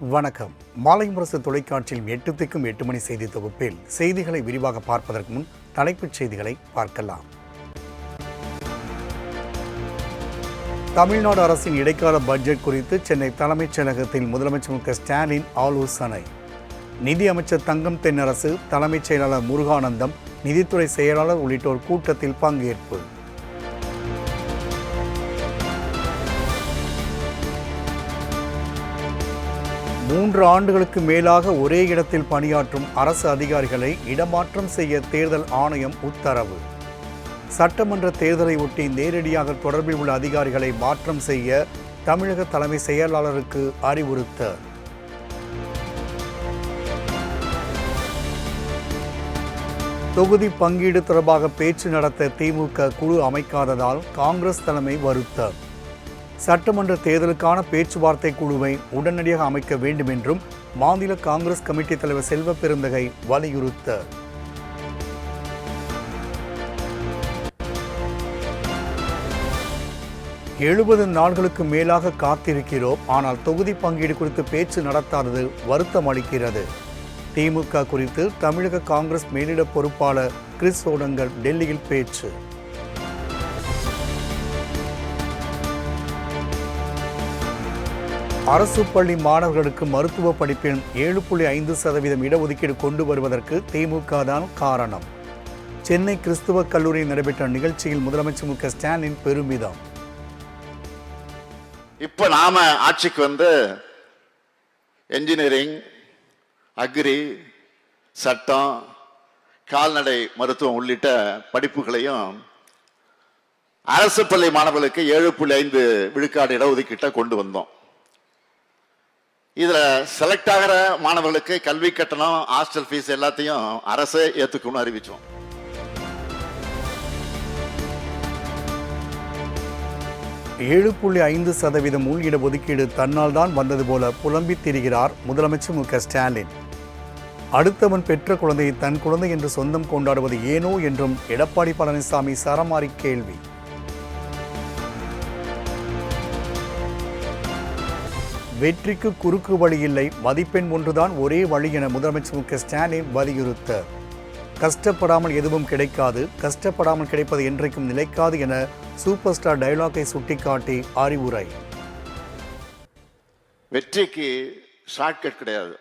வணக்கம். மாலை முரசு தொலைக்காட்சியில் 8 திக்கும் 8 மணி செய்தி தொகுப்பில் செய்திகளை விரிவாக பார்ப்பதற்கு முன் தலைப்புச் செய்திகளை பார்க்கலாம். தமிழ்நாடு அரசின் இடைக்கால பட்ஜெட் குறித்து சென்னை தலைமைச் செயலகத்தில் முதலமைச்சர் மு க ஸ்டாலின் ஆலோசனை. நிதி அமைச்சர் தங்கம் தென்னரசு, தலைமைச் செயலாளர் முருகானந்தம், நிதித்துறை செயலாளர் உள்ளிட்டோர் கூட்டத்தில் பங்கேற்பு. மூன்று ஆண்டுகளுக்கு மேலாக ஒரே இடத்தில் பணியாற்றும் அரசு அதிகாரிகளை இடமாற்றம் செய்ய தேர்தல் ஆணையம் உத்தரவு. சட்டமன்ற தேர்தலை ஒட்டி நேரடியாக தொடர்பில் உள்ள அதிகாரிகளை மாற்றம் செய்ய தமிழக தலைமை செயலாளருக்கு அறிவுறுத்தல். தொகுதி பங்கீடு தொடர்பாக பேச்சு நடத்த திமுக குழு அமைக்காததால் காங்கிரஸ் தலைமை வருத்தம். சட்டமன்ற தேர்தலுக்கான பேச்சுவார்த்தை குழுவை உடனடியாக அமைக்க வேண்டும் என்றும் மாநில காங்கிரஸ் கமிட்டி தலைவர் செல்வ பெருந்தகை வலியுறுத்தல். எழுபது நாட்களுக்கு மேலாக காத்திருக்கிறோம், ஆனால் தொகுதி பங்கீடு குறித்து பேச்சு நடத்தாதது வருத்தம் அளிக்கிறது. திமுக குறித்து தமிழக காங்கிரஸ் மேலிட பொறுப்பாளர் கிறிஸ் ஓடங்கல் டெல்லியில் பேச்சு. அரசு பள்ளி மாணவர்களுக்கு மருத்துவ படிப்பில் 7.5% இடஒதுக்கீடு கொண்டு வருவதற்கு திமுக தான் காரணம். சென்னை கிறிஸ்துவ கல்லூரியில் நடைபெற்ற நிகழ்ச்சியில் முதலமைச்சர் மு க ஸ்டாலின் பெருமிதம். இப்ப நாம ஆட்சிக்கு வந்து என்ஜினியரிங், அக்ரி, சட்டம், கால்நடை மருத்துவம் உள்ளிட்ட படிப்புகளையும் அரசு பள்ளி மாணவர்களுக்கு 7.5 விழுக்காடு இடஒதுக்கீட்டை கொண்டு வந்தோம். இதுல செலக்ட் ஆகிற மாணவர்களுக்கு கல்வி கட்டணம், ஹாஸ்டல் ஃபீஸ் எல்லாத்தையும் அரசே ஏத்துக்கும்னு அறிவிச்சோம். உள் இடஒதுக்கீடு தன்னால் தான் வந்தது போல புலம்பி திரிகிறார் முதலமைச்சர் மு க ஸ்டாலின். அடுத்தவன் பெற்ற குழந்தையை தன் குழந்தை என்று சொந்தம் கொண்டாடுவது ஏனோ என்றும் எடப்பாடி பழனிசாமி சரமாரி கேள்வி. வெற்றிக்கு குறுக்கு வழி இல்லை, மதிப்பெண் ஒன்றுதான் ஒரே வழி என முதலமைச்சர் மு க ஸ்டாலின் வலியுறுத்த. கஷ்டப்படாமல் எதுவும் கிடைக்காது, கஷ்டப்படாமல் கிடைப்பது என்றைக்கும் நிலைக்காது என சூப்பர் ஸ்டார் டயலாக்கை சுட்டிக்காட்டி அறிவுரை. வெற்றிக்கு ஷார்ட்கட் கிடையாது,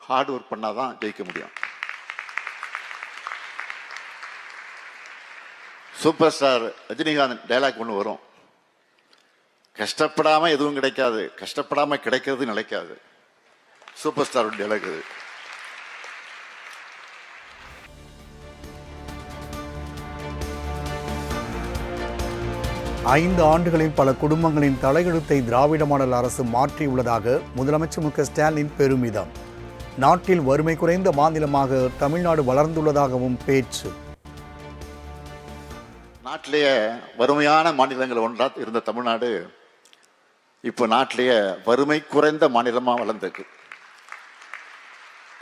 ஹார்ட் ஒர்க் பண்ணாதான் ஜெயிக்க முடியும். சூப்பர் ஸ்டார் ரஜினிகாந்த் டயலாக் ஒன்று வரும், கஷ்டப்படாம எதுவும் கிடைக்காது, கஷ்டப்படாம கிடைக்கிறது நிலைக்காது. சூப்பர் ஸ்டார் டயலாக் இது. 5 ஆண்டுகளில் பல குடும்பங்களின் தலையெழுத்தை திராவிட மாடல் அரசு மாற்றியுள்ளதாக முதலமைச்சர் மு க ஸ்டாலின் பெருமிதம். நாட்டில் வறுமை குறைந்த மாநிலமாக தமிழ்நாடு வளர்ந்துள்ளதாகவும் பேச்சு. நாட்டிலேயே வறுமையான மாநிலங்கள் ஒன்றா இருந்த தமிழ்நாடு இப்போ நாட்டிலேயே வறுமை குறைந்த மாநிலமா வளர்ந்திருக்கு.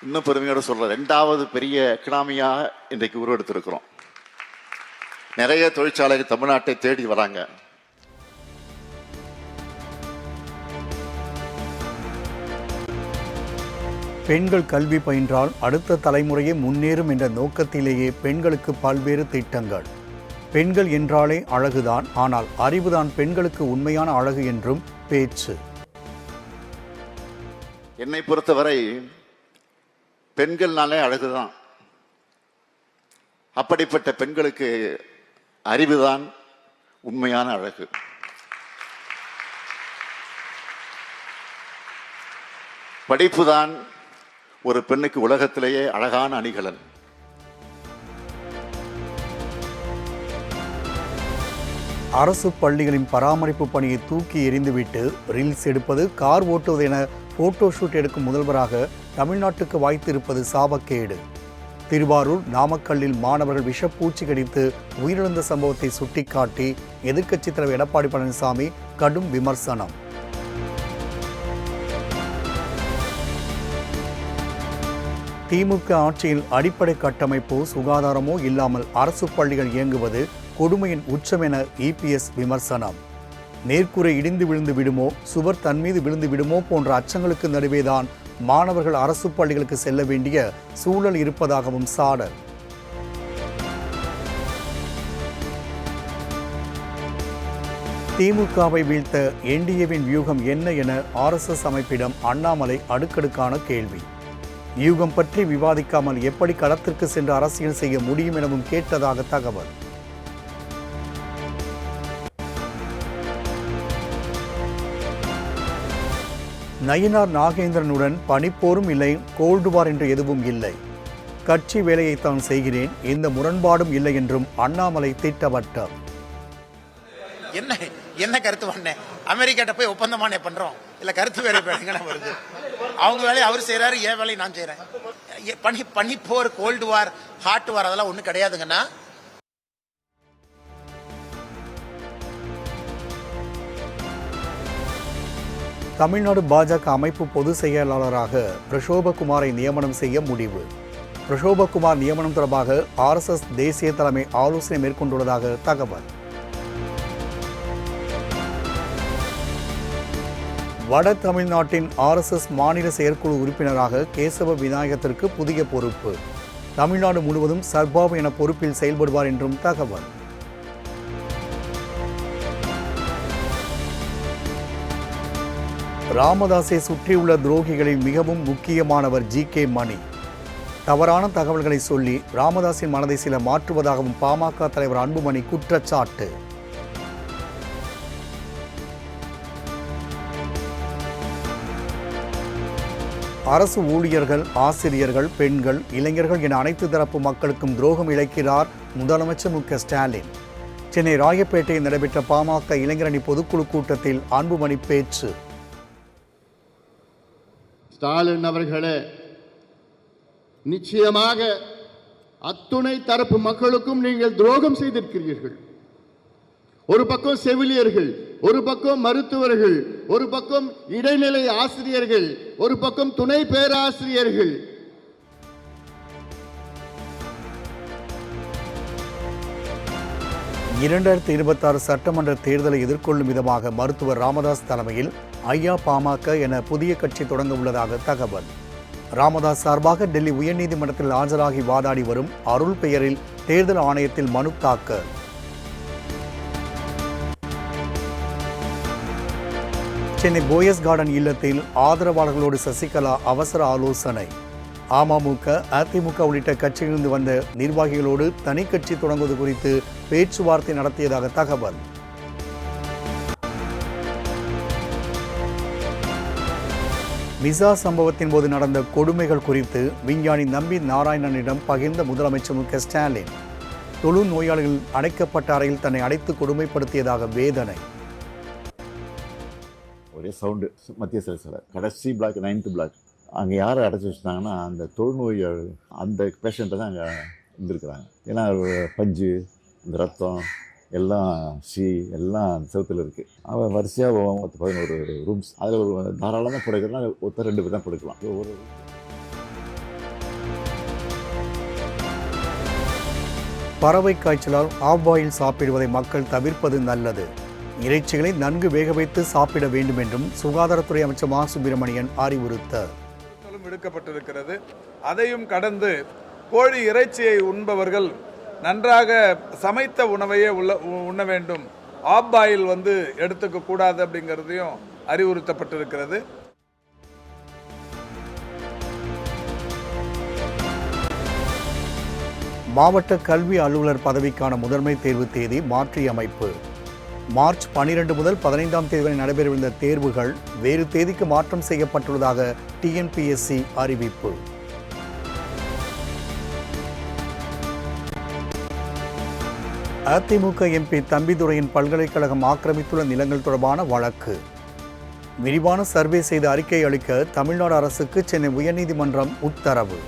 இன்னும் பெருமையோடு சொல்ற 2வது பெரிய எக்கனாமியாக இன்றைக்கு உருவெடுத்திருக்கிறோம். நிறைய தொழிற்சாலைகள் தமிழ்நாட்டை தேடி வராங்க. பெண்கள் கல்வி பயின்றால் அடுத்த தலைமுறையே முன்னேறும் என்ற நோக்கத்திலேயே பெண்களுக்கு பல்வேறு திட்டங்கள். பெண்கள் என்றாலே அழகுதான், ஆனால் அறிவுதான் பெண்களுக்கு உண்மையான அழகு என்றும் பேச்சு. என்னை பொறுத்தவரை பெண்கள்னாலே அழகுதான். அப்படிப்பட்ட பெண்களுக்கு அறிவுதான் உண்மையான அழகு. படிப்புதான் ஒரு பெண்ணுக்கு உலகத்திலேயே அழகான அணிகலன். அரசு பள்ளிகளின் பராமரிப்பு பணியை தூக்கி எறிந்துவிட்டு ரீல்ஸ் எடுப்பது, கார் ஓட்டுவது என போட்டோ ஷூட் எடுக்கும் முதல்வராக தமிழ்நாட்டுக்கு வாய்த்திருப்பது சாபக்கேடு. திருவாரூர், நாமக்கல்லில் மாணவர்கள் விஷப்பூச்சி கடித்து உயிரிழந்த சம்பவத்தை சுட்டிக்காட்டி எதிர்க்கட்சித் தலைவர் எடப்பாடி பழனிசாமி கடும் விமர்சனம். திமுக ஆட்சியில் அடிப்படை கட்டமைப்போ சுகாதாரமோ இல்லாமல் அரசு பள்ளிகள் இயங்குவது கொடுமையின் உச்சம் என இபிஎஸ் விமர்சனம். மேற்கூரை இடிந்து விழுந்து விடுமோ, சுவர் தன் மீது விழுந்து விடுமோ போன்ற அச்சங்களுக்கு நடுவேதான் மாணவர்கள் அரசு பள்ளிகளுக்கு செல்ல வேண்டிய சூழல் இருப்பதாகவும் சாடல். திமுகவை வீழ்த்த என்டிஏவின் வியூகம் என்ன என RSS அமைப்பிடம் அண்ணாமலை அடுக்கடுக்கான கேள்வி. வியூகம் பற்றி விவாதிக்காமல் எப்படி களத்திற்கு சென்று அரசியல் செய்ய முடியும் எனவும் கேட்டதாக தகவல். நயினார் நாகேந்திரனுடன் பனிப்போரும் இல்லை, கோல்டு வார் என்று எதுவும் இல்லை. கட்சி வேலையைத்தான் செய்கிறேன், எந்த முரண்பாடும் இல்லை என்றும் அண்ணாமலை திட்டவட்டம். என்ன கருத்து பண்ணேன்? அமெரிக்காட்ட போய் ஒப்பந்தமானே பண்றோம் இல்ல கருத்து வேலை வருது. அவங்க வேலையை அவர் செய்யறாரு, என் வேலையை நான் செய்யறேன். பனிப்போர், கோல்டு வார், ஹாட் வார் அதெல்லாம் ஒண்ணும் கிடையாதுங்கண்ணா. தமிழ்நாடு பாஜக அமைப்பு பொதுச் செயலாளராக பிரசோபகுமாரை நியமனம் செய்ய முடிவு. பிரசோபகுமார் நியமனம் தொடர்பாக RSS தேசிய தலைமை ஆலோசனை மேற்கொண்டுள்ளதாக தகவல். வட தமிழ்நாட்டின் RSS மாநில செயற்குழு உறுப்பினராக கேசவ விநாயகத்திற்கு புதிய பொறுப்பு. தமிழ்நாடு முழுவதும் சர்பாபு என பொறுப்பில் செயல்படுவார் என்றும் தகவல். ராமதாஸை சுற்றியுள்ள துரோகிகளில் மிகவும் முக்கியமானவர் GK மணி. தவறான தகவல்களை சொல்லி ராமதாஸின் மனதை சில மாற்றுவதாகவும் பாமக தலைவர் அன்புமணி குற்றச்சாட்டு. அரசு ஊழியர்கள், ஆசிரியர்கள், பெண்கள், இளைஞர்கள் என அனைத்து தரப்பு மக்களுக்கும் துரோகம் இழைக்கிறார் முதலமைச்சர் மு க ஸ்டாலின். சென்னை ராயப்பேட்டையில் நடைபெற்ற பாமக இளைஞரணி பொதுக்குழு கூட்டத்தில் அன்புமணி பேச்சு. ஸ்டாலின் அவர்களே, நிச்சயமாக அத்துணை தரப்பு மக்களுக்கும் நீங்கள் துரோகம் செய்திருக்கிறீர்கள். ஒரு பக்கம் செவிலியர்கள், ஒரு பக்கம் மருத்துவர்கள், ஒரு பக்கம் இடைநிலை ஆசிரியர்கள், ஒரு பக்கம் துணை பேராசிரியர்கள். (2026) சட்டமன்ற தேர்தலை எதிர்கொள்ளும் விதமாக மருத்துவர் ராமதாஸ் தலைமையில் ஐயா பாமக என புதிய கட்சி தொடங்க உள்ளதாக தகவல். ராமதாஸ் சார்பாக டெல்லி உயர்நீதிமன்றத்தில் ஆஜராகி வாதாடி வரும் அருள் பெயரில் தேர்தல் ஆணையத்தில் மனு தாக்கல். சென்னை போயஸ் கார்டன் இல்லத்தில் ஆதரவாளர்களோடு சசிகலா அவசர ஆலோசனை. அமமுக, அதிமுக உள்ளிட்ட கட்சியிலிருந்து வந்த நிர்வாகிகளோடு தனி கட்சி தொடங்குவது குறித்து பேச்சுவார்த்தை நடத்தியதாக தகவல். விசா சம்பவத்தின் போது நடந்த கொடுமைகள் குறித்து விஞ்ஞானி நம்பி நாராயணனிடம் பகிர்ந்த முதலமைச்சர் மு க ஸ்டாலின். தொழு நோயாளிகள் அடைக்கப்பட்ட அறையில் தன்னை அடைத்து கொடுமைப்படுத்தியதாக வேதனை. ஒரே சவுண்டு. மத்திய சிறை கடைசி பிளாக், 9th பிளாக். அங்கே யாரை அடைச்சி வச்சுட்டாங்கன்னா அந்த தொழுநோய் அந்த பேஷண்ட்டை தான் அங்கே இருந்திருக்கிறாங்க. ஏன்னா பஞ்சு, இந்த ரத்தம் எல்லாம் எல்லாம் செவத்தில் இருக்குது. அவன் வரிசையாக 11 ரூம்ஸ். அதில் ஒரு தாராளமாக படுக்கிறதுனா ஒருத்தர் 2 பேர் தான் படுக்கலாம். ஒரு பறவை காய்ச்சலால் ஆஃப் பாயில் சாப்பிடுவதை மக்கள் தவிர்ப்பது நல்லது. இறைச்சிகளை நன்கு வேக வைத்து சாப்பிட வேண்டும் என்றும் சுகாதாரத்துறை அமைச்சர் மா சுப்பிரமணியன் அறிவுறுத்தார். விடுக்கப்பட்டிருக்கிறது. அதையும் கடந்து கோழி இறைச்சியை உண்பவர்கள் நன்றாக சமைத்த உணவையே உண்ண வேண்டும். ஆஃப் பாயில் எடுத்துக்க கூடாது அப்படிங்கிறதையும் அறிவுறுத்தப்பட்டிருக்கிறது. மாவட்ட கல்வி அலுவலர் பதவிக்கான முதன்மை தேர்வு தேதி மாற்றியமைப்பு. மார்ச் 12 முதல் 15ஆம் தேதி வரை நடைபெறவிருந்த தேர்வுகள் வேறு தேதிக்கு மாற்றம் செய்யப்பட்டுள்ளதாக TNPSC அறிவிப்பு. அதிமுக MP தம்பிதுரையின் பல்கலைக்கழகம் ஆக்கிரமித்துள்ள நிலங்கள் தொடர்பான வழக்கு. விரிவான சர்வே செய்து அறிக்கை அளிக்க தமிழ்நாடு அரசுக்கு சென்னை உயர்நீதிமன்றம் உத்தரவு.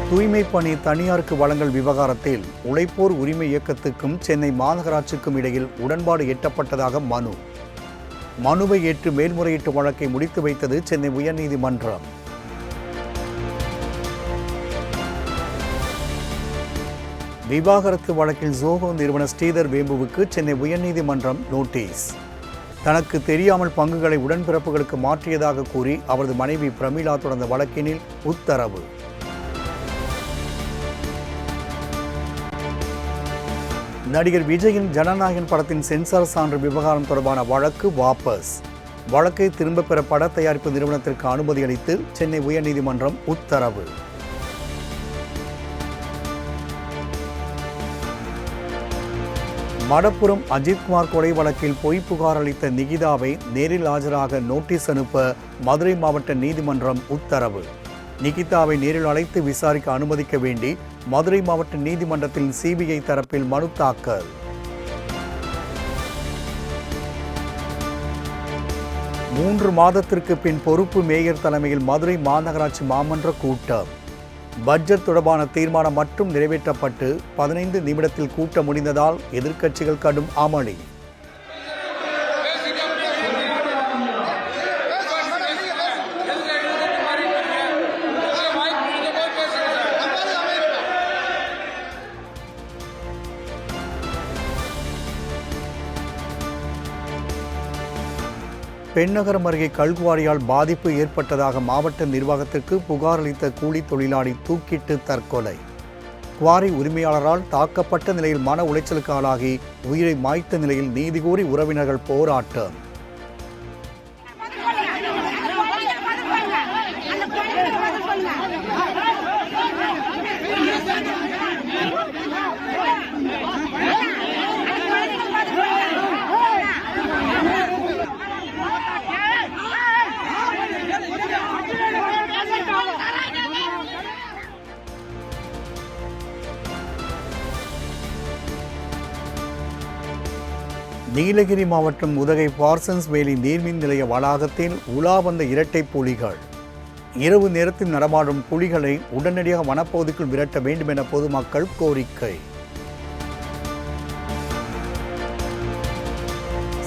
தூய்மை பணி தனியாருக்கு வழங்கல் விவகாரத்தில் உழைப்போர் உரிமை இயக்கத்துக்கும் சென்னை மாநகராட்சிக்கும் இடையில் உடன்பாடு எட்டப்பட்டதாக மனுவை ஏற்று மேல்முறையீட்டு வழக்கை முடித்து வைத்தது சென்னை உயர்நீதிமன்றம். விவாகரத்து வழக்கில் ஜோஹோ நிறுவன ஸ்ரீதர் வேம்புவுக்கு சென்னை உயர்நீதிமன்றம் நோட்டீஸ். தனக்கு தெரியாமல் பங்குகளை உடன்பிறப்புகளுக்கு மாற்றியதாக கூறி அவரது மனைவி பிரமிளா தொடர்ந்த வழக்கினில் உத்தரவு. நடிகர் விஜயின் ஜனநாயகன் படத்தின் சென்சார் சான்று விவகாரம் தொடர்பான வழக்கு வாபஸ். வழக்கை திரும்பப் பெற பட தயாரிப்பு நிறுவனத்திற்கு அனுமதி அளித்து சென்னை உயர்நீதிமன்றம் உத்தரவு. மடப்புரம் அஜித்குமார் கொலை வழக்கில் பொய் புகார் அளித்த நிகிதாவை நேரில் ஆஜராக நோட்டீஸ் அனுப்ப மதுரை மாவட்ட நீதிமன்றம் உத்தரவு. நிகிதாவை நேரில் அழைத்து விசாரிக்க அனுமதிக்க வேண்டி மதுரை மாவட்ட நீதிமன்றத்தில் சிபிஐ தரப்பில் மனு தாக்கல். மூன்று மாதத்திற்கு பின் பொறுப்பு மேயர் தலைமையில் மதுரை மாநகராட்சி மாமன்ற கூட்டம். பட்ஜெட் தொடர்பான தீர்மானம் மட்டும் நிறைவேற்றப்பட்டு 15 நிமிடத்தில் கூட்டம் முடிந்ததால் எதிர்க்கட்சிகள் கடும் அமளி. பெண்ணகரம் அருகே கல்குவாரியால் பாதிப்பு ஏற்பட்டதாக மாவட்ட நிர்வாகத்திற்கு புகார் அளித்த கூலி தொழிலாளி தூக்கிட்டு தற்கொலை. குவாரி உரிமையாளரால் தாக்கப்பட்ட நிலையில் மன உளைச்சலுக்கு ஆளாகி உயிரை மாய்த்த நிலையில் நீதி கோரி உறவினர்கள் போராட்டம். நீலகிரி மாவட்டம் உதகை பார்சன்ஸ் வேலி நீர்மின் நிலைய வளாகத்தில் உலா வந்த இரட்டை புலிகள். இரவு நேரத்தில் நடமாடும் புலிகளை உடனடியாக வனப்பகுதிக்குள் விரட்ட வேண்டும் என பொதுமக்கள் கோரிக்கை.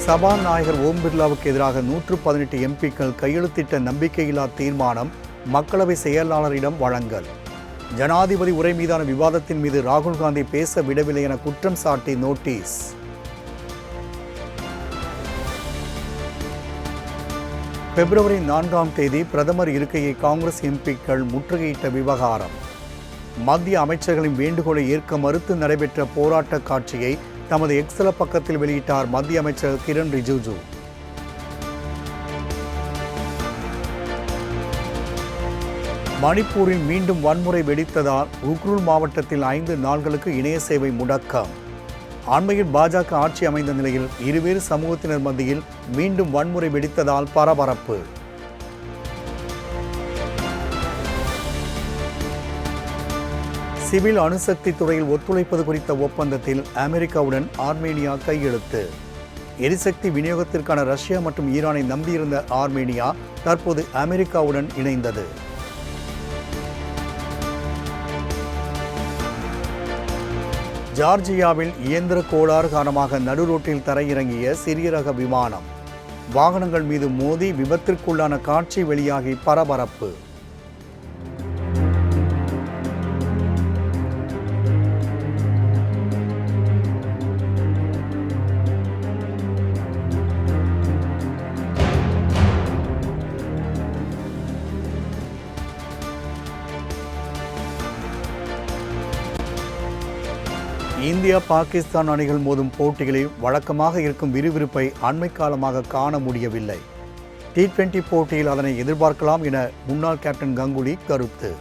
சபாநாயகர் ஓம் பிர்லாவுக்கு எதிராக 118 எம்பிக்கள் கையெழுத்திட்ட நம்பிக்கையில்லா தீர்மானம் மக்களவை செயலாளரிடம் வழங்கல். ஜனாதிபதி உரை மீதான விவாதத்தின் மீது ராகுல் காந்தி பேச விடவில்லை என குற்றம் சாட்டி நோட்டீஸ். பிப்ரவரி 4ஆம் தேதி பிரதமர் இருக்கையை காங்கிரஸ் எம்பிக்கள் முற்றுகையிட்ட விவகாரம். மத்திய அமைச்சர்களின் வேண்டுகோளை ஏற்க மறுத்து நடைபெற்ற போராட்ட காட்சியை தமது எக்ஸல பக்கத்தில் வெளியிட்டார் மத்திய அமைச்சர் கிரண் ரிஜிஜு. மணிப்பூரில் மீண்டும் வன்முறை வெடித்ததால் உக்ருல் மாவட்டத்தில் 5 நாட்களுக்கு இணைய சேவை முடக்கம். அண்மையில் பாஜக ஆட்சி அமைந்த நிலையில் இருவேறு சமூகத்தினர் மத்தியில் மீண்டும் வன்முறை வெடித்ததால் பரபரப்பு. சிவில் அணுசக்தி துறையில் ஒத்துழைப்பது குறித்த ஒப்பந்தத்தில் அமெரிக்காவுடன் ஆர்மேனியா கையெழுத்து. எரிசக்தி விநியோகத்திற்கான ரஷ்யா மற்றும் ஈரானை நம்பியிருந்த ஆர்மேனியா தற்போது அமெரிக்காவுடன் இணைந்தது. ஜார்ஜியாவில் இயந்திர கோளாறு காரணமாக நடுரோட்டில் தரையிறங்கிய சிறிய ரக விமானம். வாகனங்கள் மீது மோதி விபத்திற்குள்ளான காட்சி வெளியாகி பரபரப்பு. இந்தியா பாகிஸ்தான் அணிகள் மோதும் போட்டிகளில் வழக்கமாக இருக்கும் விறுவிறுப்பை அண்மை காலமாக காண முடியவில்லை. T20 போட்டியில் அதனை எதிர்பார்க்கலாம் என முன்னாள் கேப்டன் கங்குலி கருத்து.